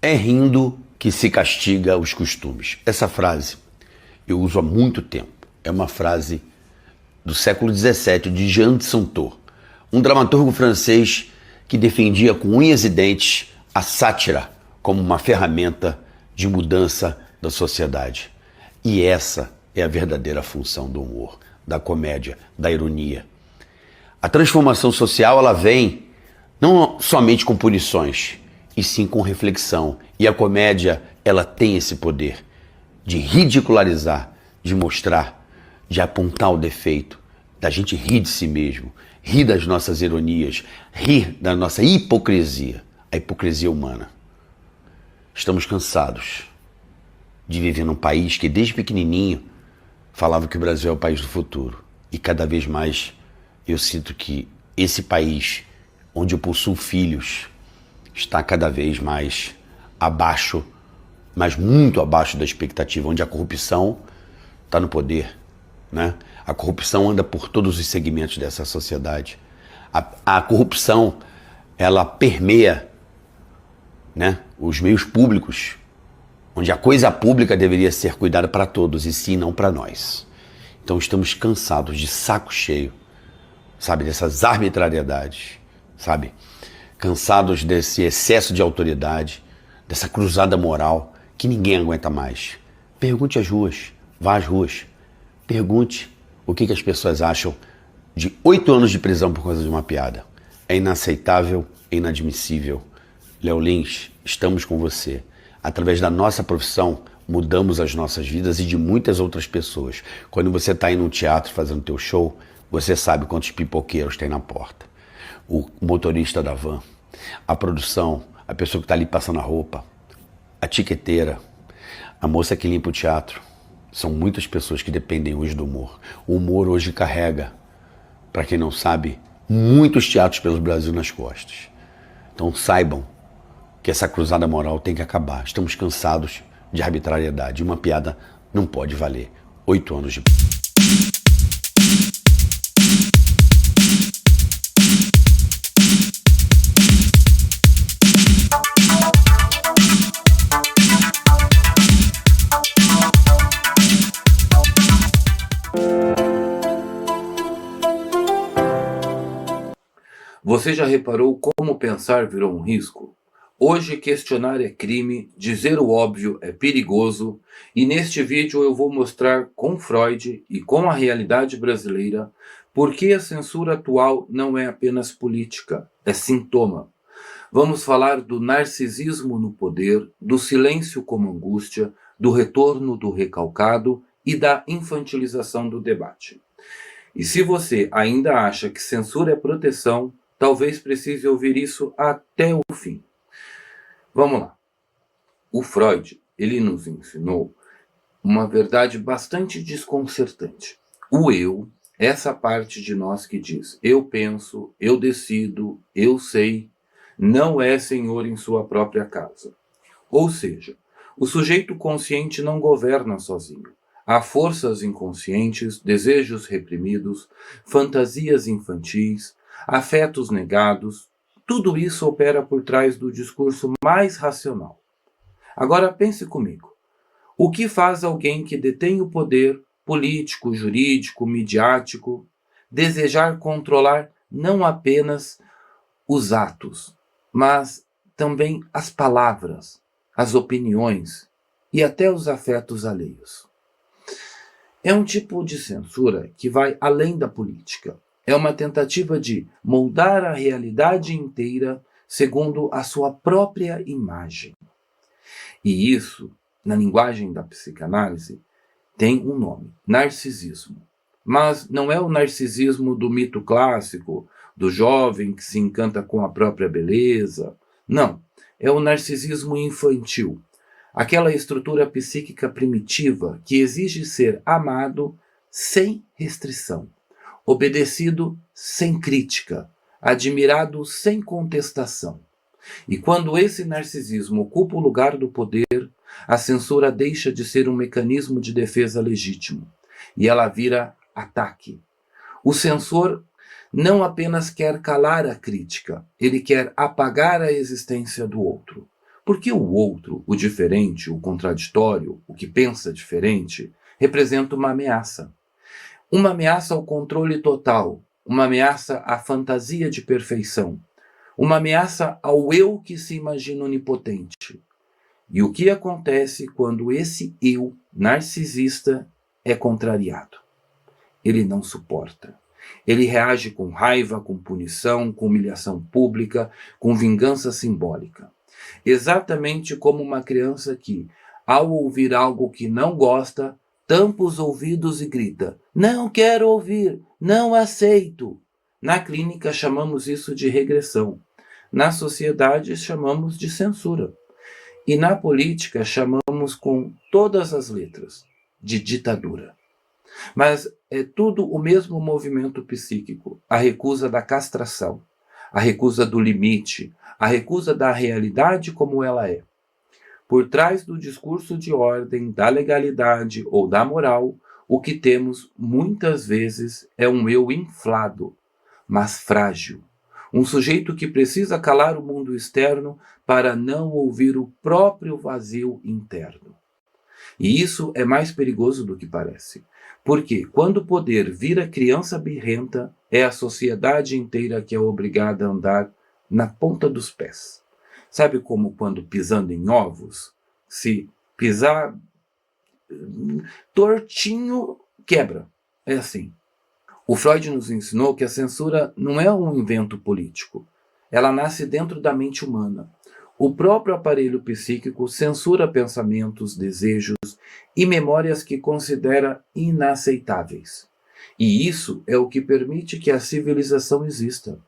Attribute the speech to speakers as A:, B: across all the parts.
A: É rindo que se castiga os costumes. Essa frase eu uso há muito tempo. É uma frase do século XVII, de Jean de Saintot, um dramaturgo francês que defendia com unhas e dentes a sátira como uma ferramenta de mudança da sociedade. E essa é a verdadeira função do humor, da comédia, da ironia. A transformação social, ela vem não somente com punições, e sim com reflexão. E a comédia, ela tem esse poder de ridicularizar, de mostrar, de apontar o defeito, da gente rir de si mesmo, rir das nossas ironias, rir da nossa hipocrisia, a hipocrisia humana. Estamos cansados de viver num país que desde pequenininho falava que o Brasil é o país do futuro. E cada vez mais eu sinto que esse país, onde eu possuo filhos, está cada vez mais abaixo, mas muito abaixo da expectativa, onde a corrupção está no poder, né? A corrupção anda por todos os segmentos dessa sociedade. A corrupção, ela permeia, né, os meios públicos, onde a coisa pública deveria ser cuidada para todos e sim não para nós. Então estamos cansados, de saco cheio, sabe, dessas arbitrariedades, sabe, cansados desse excesso de autoridade, dessa cruzada moral que ninguém aguenta mais. Pergunte às ruas, vá às ruas, pergunte o que as pessoas acham de 8 anos de prisão por causa de uma piada. É inaceitável, é inadmissível. Léo Lins, estamos com você. Através da nossa profissão, mudamos as nossas vidas e de muitas outras pessoas. Quando você está indo num teatro fazendo teu show, você sabe quantos pipoqueiros tem na porta. O motorista da van, a produção, a pessoa que está ali passando a roupa, a tiqueteira, a moça que limpa o teatro. São muitas pessoas que dependem hoje do humor. O humor hoje carrega, para quem não sabe, muitos teatros pelo Brasil nas costas. Então saibam que essa cruzada moral tem que acabar. Estamos cansados de arbitrariedade. Uma piada não pode valer 8 anos de...
B: Você já reparou como pensar virou um risco? Hoje questionar é crime, dizer o óbvio é perigoso, e neste vídeo eu vou mostrar com Freud e com a realidade brasileira por que a censura atual não é apenas política, é sintoma. Vamos falar do narcisismo no poder, do silêncio como angústia, do retorno do recalcado e da infantilização do debate. E se você ainda acha que censura é proteção, talvez precise ouvir isso até o fim. Vamos lá. O Freud, ele nos ensinou uma verdade bastante desconcertante. O eu, essa parte de nós que diz eu penso, eu decido, eu sei, não é senhor em sua própria casa. Ou seja, o sujeito consciente não governa sozinho. Há forças inconscientes, desejos reprimidos, fantasias infantis, afetos negados, tudo isso opera por trás do discurso mais racional. Agora pense comigo. O que faz alguém que detém o poder político, jurídico, midiático, desejar controlar não apenas os atos, mas também as palavras, as opiniões e até os afetos alheios? É um tipo de censura que vai além da política. É uma tentativa de moldar a realidade inteira segundo a sua própria imagem. E isso, na linguagem da psicanálise, tem um nome: narcisismo. Mas não é o narcisismo do mito clássico, do jovem que se encanta com a própria beleza. Não, é o narcisismo infantil. Aquela estrutura psíquica primitiva que exige ser amado sem restrição, obedecido sem crítica, admirado sem contestação. E quando esse narcisismo ocupa o lugar do poder, a censura deixa de ser um mecanismo de defesa legítimo e ela vira ataque. O censor não apenas quer calar a crítica, ele quer apagar a existência do outro. Porque o outro, o diferente, o contraditório, o que pensa diferente, representa uma ameaça. Uma ameaça ao controle total, uma ameaça à fantasia de perfeição, uma ameaça ao eu que se imagina onipotente. E o que acontece quando esse eu narcisista é contrariado? Ele não suporta. Ele reage com raiva, com punição, com humilhação pública, com vingança simbólica. Exatamente como uma criança que, ao ouvir algo que não gosta, tampa os ouvidos e grita: "Não quero ouvir, não aceito". Na clínica chamamos isso de regressão. Na sociedade chamamos de censura. E na política chamamos com todas as letras de ditadura. Mas é tudo o mesmo movimento psíquico, a recusa da castração, a recusa do limite, a recusa da realidade como ela é. Por trás do discurso de ordem, da legalidade ou da moral, o que temos muitas vezes é um eu inflado, mas frágil. Um sujeito que precisa calar o mundo externo para não ouvir o próprio vazio interno. E isso é mais perigoso do que parece. Porque quando o poder vira criança birrenta, é a sociedade inteira que é obrigada a andar na ponta dos pés. Sabe como quando pisando em ovos, se pisar tortinho, quebra. É assim. O Freud nos ensinou que a censura não é um invento político. Ela nasce dentro da mente humana. O próprio aparelho psíquico censura pensamentos, desejos e memórias que considera inaceitáveis. E isso é o que permite que a civilização exista.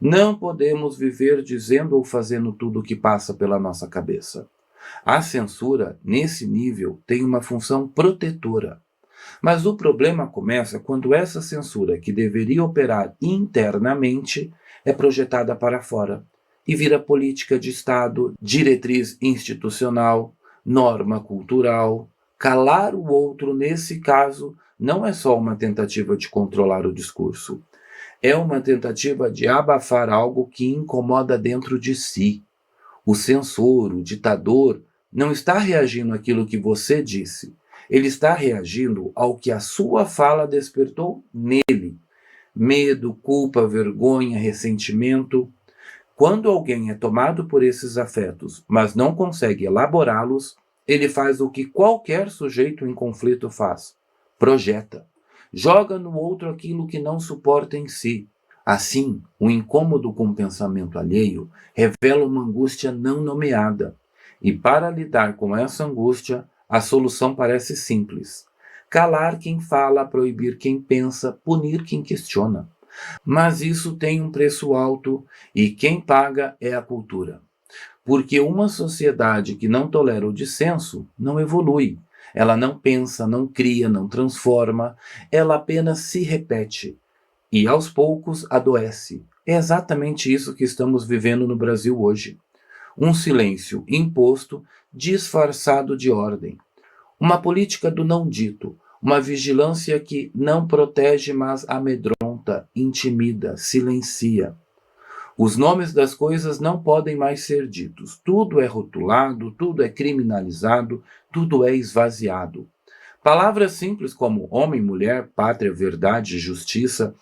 B: Não podemos viver dizendo ou fazendo tudo o que passa pela nossa cabeça. A censura, nesse nível, tem uma função protetora. Mas o problema começa quando essa censura, que deveria operar internamente, é projetada para fora e vira política de Estado, diretriz institucional, norma cultural. Calar o outro, nesse caso, não é só uma tentativa de controlar o discurso. É uma tentativa de abafar algo que incomoda dentro de si. O censor, o ditador, não está reagindo àquilo que você disse. Ele está reagindo ao que a sua fala despertou nele. Medo, culpa, vergonha, ressentimento. Quando alguém é tomado por esses afetos, mas não consegue elaborá-los, ele faz o que qualquer sujeito em conflito faz: projeta. Joga no outro aquilo que não suporta em si. Assim, o incômodo com o pensamento alheio revela uma angústia não nomeada. E para lidar com essa angústia, a solução parece simples: calar quem fala, proibir quem pensa, punir quem questiona. Mas isso tem um preço alto e quem paga é a cultura. Porque uma sociedade que não tolera o dissenso não evolui. Ela não pensa, não cria, não transforma, ela apenas se repete. E aos poucos adoece. É exatamente isso que estamos vivendo no Brasil hoje. Um silêncio imposto, disfarçado de ordem. Uma política do não dito, uma vigilância que não protege, mas amedronta, intimida, silencia. Os nomes das coisas não podem mais ser ditos. Tudo é rotulado, tudo é criminalizado, tudo é esvaziado. Palavras simples como homem, mulher, pátria, verdade, justiça,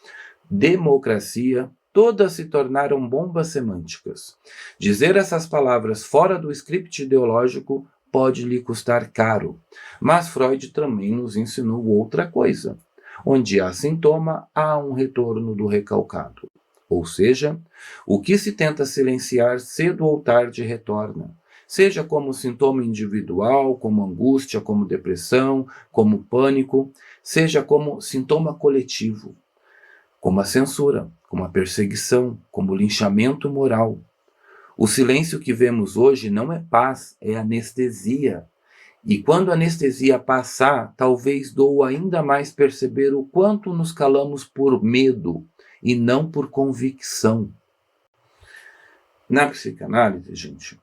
B: democracia, todas se tornaram bombas semânticas. Dizer essas palavras fora do script ideológico pode lhe custar caro. Mas Freud também nos ensinou outra coisa. Onde há sintoma, há um retorno do recalcado. Ou seja, o que se tenta silenciar cedo ou tarde retorna. Seja como sintoma individual, como angústia, como depressão, como pânico, seja como sintoma coletivo, como a censura, como a perseguição, como o linchamento moral. O silêncio que vemos hoje não é paz, é anestesia. E quando a anestesia passar, talvez doa ainda mais perceber o quanto nos calamos por medo e não por convicção. Na psicanálise, gente,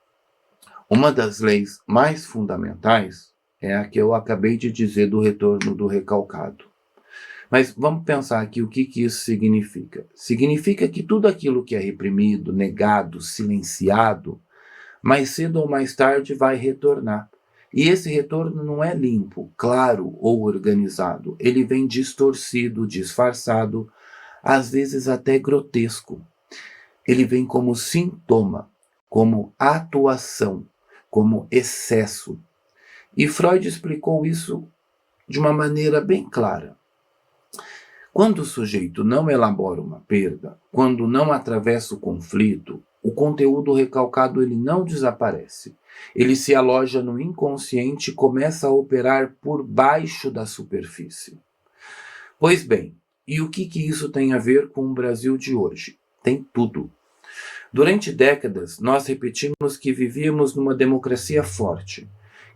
B: uma das leis mais fundamentais é a que eu acabei de dizer do retorno do recalcado. Mas vamos pensar aqui o que isso significa. Significa que tudo aquilo que é reprimido, negado, silenciado, mais cedo ou mais tarde vai retornar. E esse retorno não é limpo, claro ou organizado. Ele vem distorcido, disfarçado, às vezes até grotesco. Ele vem como sintoma, como atuação, como excesso. E Freud explicou isso de uma maneira bem clara. Quando o sujeito não elabora uma perda, quando não atravessa o conflito, o conteúdo recalcado ele não desaparece. Ele se aloja no inconsciente e começa a operar por baixo da superfície. Pois bem, e o que isso tem a ver com o Brasil de hoje? Tem tudo. Durante décadas, nós repetimos que vivíamos numa democracia forte,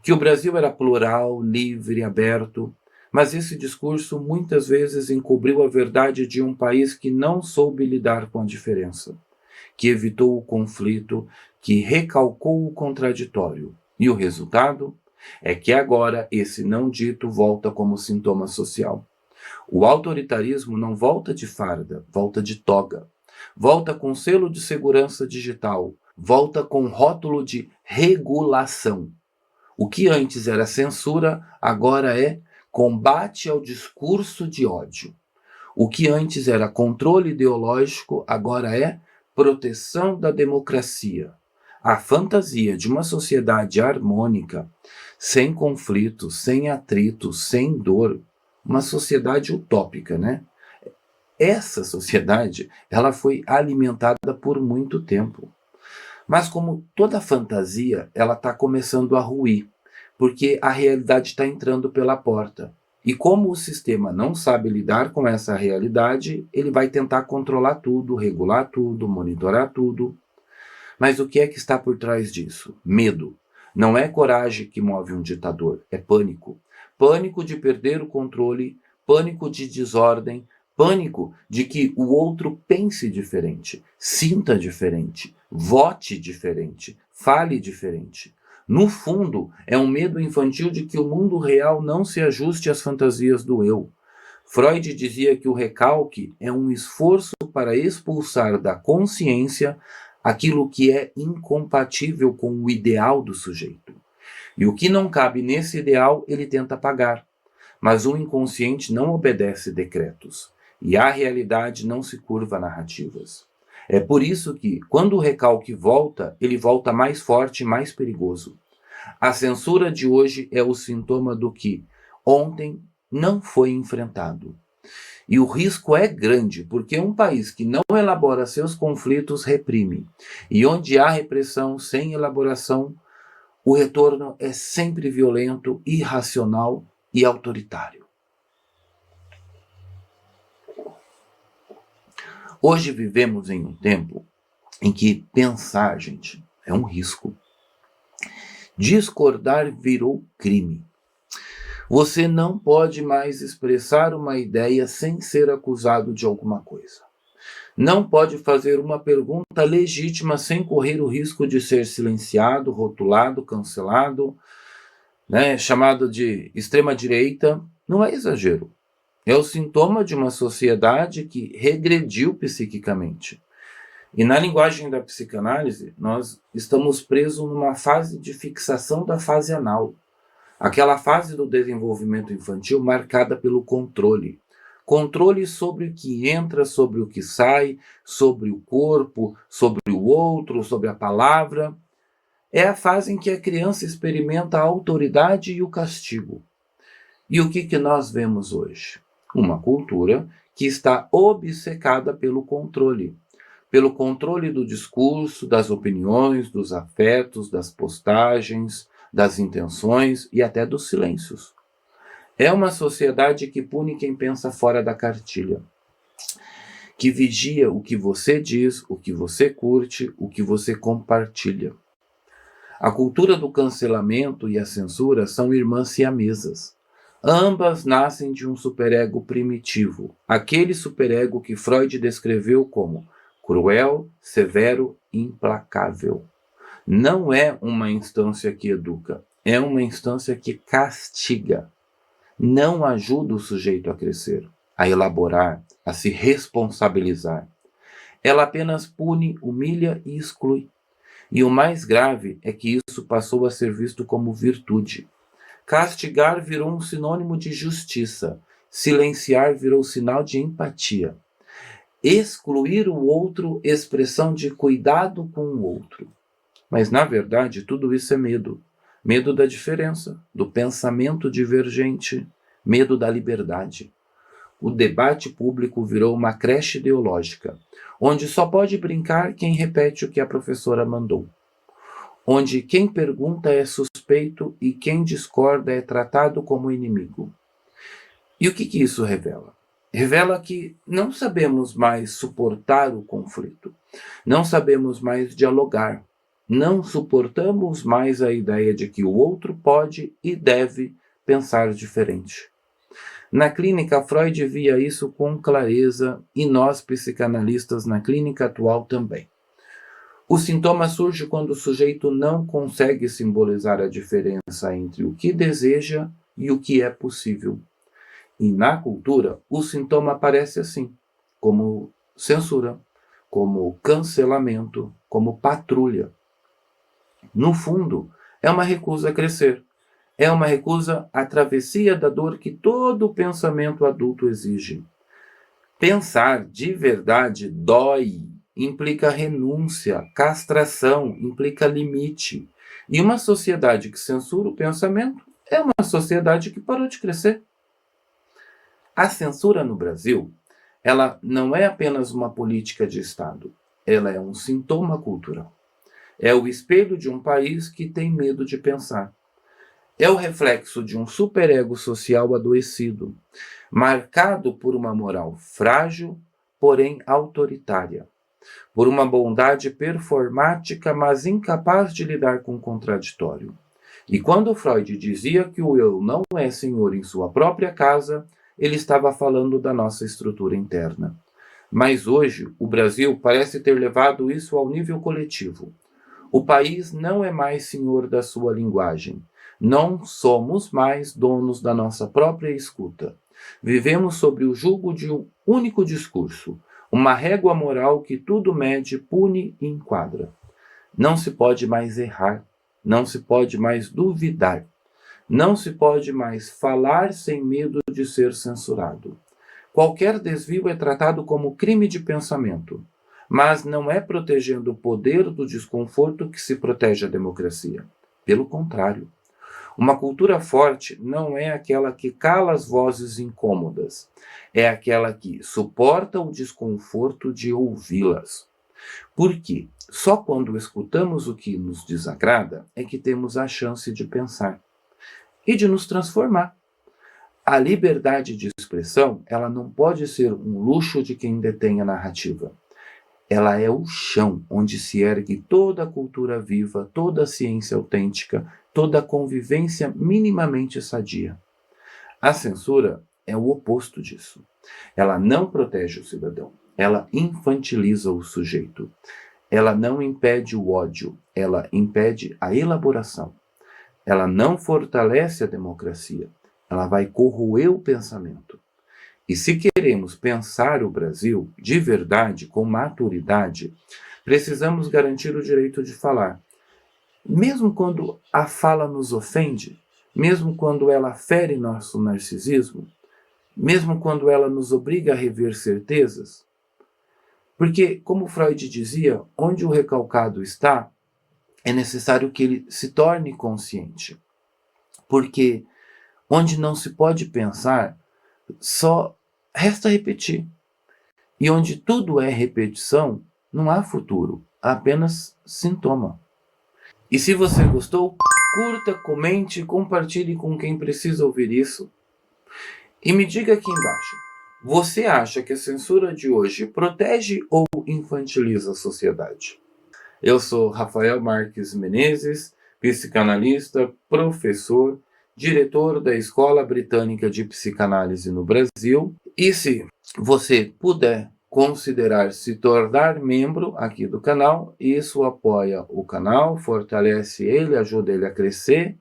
B: que o Brasil era plural, livre, aberto, mas esse discurso muitas vezes encobriu a verdade de um país que não soube lidar com a diferença, que evitou o conflito, que recalcou o contraditório. E o resultado é que agora esse não dito volta como sintoma social. O autoritarismo não volta de farda, volta de toga. Volta com selo de segurança digital, volta com rótulo de regulação. O que antes era censura, agora é combate ao discurso de ódio. O que antes era controle ideológico, agora é proteção da democracia. A fantasia de uma sociedade harmônica, sem conflitos, sem atritos, sem dor, uma sociedade utópica, né? Essa sociedade, ela foi alimentada por muito tempo. Mas como toda fantasia, ela está começando a ruir, porque a realidade está entrando pela porta. E como o sistema não sabe lidar com essa realidade, ele vai tentar controlar tudo, regular tudo, monitorar tudo. Mas o que é que está por trás disso? Medo. Não é coragem que move um ditador, é pânico. Pânico de perder o controle, pânico de desordem, pânico de que o outro pense diferente, sinta diferente, vote diferente, fale diferente. No fundo, é um medo infantil de que o mundo real não se ajuste às fantasias do eu. Freud dizia que o recalque é um esforço para expulsar da consciência aquilo que é incompatível com o ideal do sujeito. E o que não cabe nesse ideal, ele tenta apagar. Mas o inconsciente não obedece decretos. E a realidade não se curva a narrativas. É por isso que, quando o recalque volta, ele volta mais forte e mais perigoso. A censura de hoje é o sintoma do que ontem não foi enfrentado. E o risco é grande, porque um país que não elabora seus conflitos reprime. E onde há repressão sem elaboração, o retorno é sempre violento, irracional e autoritário. Hoje vivemos em um tempo em que pensar, gente, é um risco. Discordar virou crime. Você não pode mais expressar uma ideia sem ser acusado de alguma coisa. Não pode fazer uma pergunta legítima sem correr o risco de ser silenciado, rotulado, cancelado, chamado de extrema-direita. Não é exagero. É o sintoma de uma sociedade que regrediu psiquicamente. E na linguagem da psicanálise, nós estamos presos numa fase de fixação da fase anal. Aquela fase do desenvolvimento infantil marcada pelo controle. Controle sobre o que entra, sobre o que sai, sobre o corpo, sobre o outro, sobre a palavra. É a fase em que a criança experimenta a autoridade e o castigo. E o que nós vemos hoje? Uma cultura que está obcecada pelo controle do discurso, das opiniões, dos afetos, das postagens, das intenções e até dos silêncios. É uma sociedade que pune quem pensa fora da cartilha, que vigia o que você diz, o que você curte, o que você compartilha. A cultura do cancelamento e a censura são irmãs siamesas. Ambas nascem de um superego primitivo, aquele superego que Freud descreveu como cruel, severo, implacável. Não é uma instância que educa, é uma instância que castiga. Não ajuda o sujeito a crescer, a elaborar, a se responsabilizar. Ela apenas pune, humilha e exclui. E o mais grave é que isso passou a ser visto como virtude. Castigar virou um sinônimo de justiça. Silenciar virou sinal de empatia. Excluir o outro, expressão de cuidado com o outro. Mas, na verdade, tudo isso é medo. Medo da diferença, do pensamento divergente, medo da liberdade. O debate público virou uma creche ideológica, onde só pode brincar quem repete o que a professora mandou, onde quem pergunta é suspeito e quem discorda é tratado como inimigo. E o que isso revela? Revela que não sabemos mais suportar o conflito, não sabemos mais dialogar, não suportamos mais a ideia de que o outro pode e deve pensar diferente. Na clínica, Freud via isso com clareza e nós, psicanalistas, na clínica atual também. O sintoma surge quando o sujeito não consegue simbolizar a diferença entre o que deseja e o que é possível. E na cultura, o sintoma aparece assim, como censura, como cancelamento, como patrulha. No fundo, é uma recusa a crescer. É uma recusa à travessia da dor que todo pensamento adulto exige. Pensar de verdade dói, implica renúncia, castração, implica limite. E uma sociedade que censura o pensamento é uma sociedade que parou de crescer. A censura no Brasil, ela não é apenas uma política de Estado, ela é um sintoma cultural. É o espelho de um país que tem medo de pensar. É o reflexo de um superego social adoecido, marcado por uma moral frágil, porém autoritária, por uma bondade performática, mas incapaz de lidar com o contraditório. E quando Freud dizia que o eu não é senhor em sua própria casa, ele estava falando da nossa estrutura interna. Mas hoje, o Brasil parece ter levado isso ao nível coletivo. O país não é mais senhor da sua linguagem. Não somos mais donos da nossa própria escuta. Vivemos sob o jugo de um único discurso, uma régua moral que tudo mede, pune e enquadra. Não se pode mais errar, não se pode mais duvidar, não se pode mais falar sem medo de ser censurado. Qualquer desvio é tratado como crime de pensamento, mas não é protegendo o poder do desconforto que se protege a democracia. Pelo contrário. Uma cultura forte não é aquela que cala as vozes incômodas, é aquela que suporta o desconforto de ouvi-las. Porque só quando escutamos o que nos desagrada é que temos a chance de pensar e de nos transformar. A liberdade de expressão, ela não pode ser um luxo de quem detém a narrativa. Ela é o chão onde se ergue toda a cultura viva, toda a ciência autêntica, toda a convivência minimamente sadia. A censura é o oposto disso. Ela não protege o cidadão, ela infantiliza o sujeito. Ela não impede o ódio, ela impede a elaboração. Ela não fortalece a democracia, ela vai corroer o pensamento. E se queremos pensar o Brasil de verdade, com maturidade, precisamos garantir o direito de falar. Mesmo quando a fala nos ofende, mesmo quando ela fere nosso narcisismo, mesmo quando ela nos obriga a rever certezas. Porque, como Freud dizia, onde o recalcado está, é necessário que ele se torne consciente. Porque onde não se pode pensar, só resta repetir. E onde tudo é repetição, não há futuro, há apenas sintoma. E se você gostou, curta, comente e compartilhe com quem precisa ouvir isso. E me diga aqui embaixo, você acha que a censura de hoje protege ou infantiliza a sociedade? Eu sou Rafael Marques Menezes, psicanalista, professor, diretor da Escola Britânica de Psicanálise no Brasil. E se você puder considerar se tornar membro aqui do canal, isso apoia o canal, fortalece ele, ajuda ele a crescer.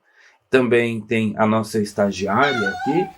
B: Também tem a nossa estagiária aqui,